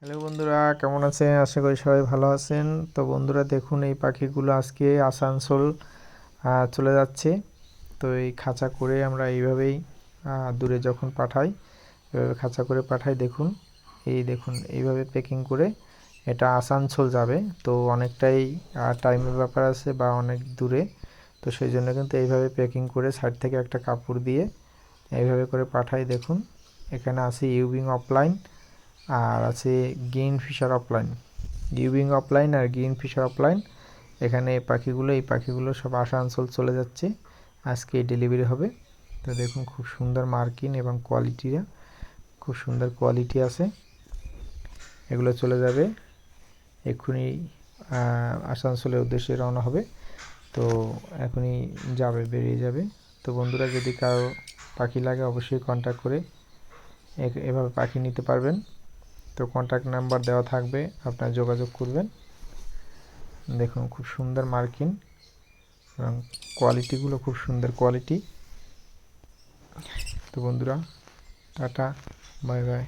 Hello বন্ধুরা, কেমন আছেন? আশা করি সবাই ভালো আছেন। তো বন্ধুরা দেখুন, এই পাখিগুলো আজকে আসানসোল চলে যাচ্ছে। তো এই খাঁচা করে আমরা এইভাবেই দূরে যখন পাঠাই, এভাবে খাঁচা করে পাঠাই। দেখুন, এই দেখুন এইভাবে প্যাকিং করে এটা আসানসোল যাবে। তো অনেকটাই টাইমের ব্যাপার আছে বা অনেক দূরে, তো সেই জন্য কিন্তু এইভাবে প্যাকিং করে সাইড থেকে একটা কাপড় দিয়ে এইভাবে করে পাঠাই। দেখুন, এখানে আছে ইউবিং অফলাইন আর আছে গ্রিন ফিশার অফলাইন। ইউবিং অফলাইন আর গ্রিন ফিশার অফলাইন, এখানে এই পাখিগুলো সব আসানসোল চলে যাচ্ছে। আজকে ডেলিভারি হবে। তো দেখুন, খুব সুন্দর মার্কিং এবং কোয়ালিটিটা খুব সুন্দর কোয়ালিটি আছে। এগুলো চলে যাবে এক্ষুনি, আসানসোলের উদ্দেশ্যে রওনা হবে। তো এখনই যাবে, বেরিয়ে যাবে। তো বন্ধুরা, যদি কারো পাখি লাগে অবশ্যই কন্ট্যাক্ট করে এভাবে পাখি নিতে পারবেন। তো কন্ট্যাক্ট নাম্বার দেওয়া থাকবে, আপনারা যোগাযোগ করবেন। দেখুন, খুব সুন্দর মার্কিং এবং কোয়ালিটিগুলো খুব সুন্দর কোয়ালিটি। তো বন্ধুরা, টাটা, বাই বাই।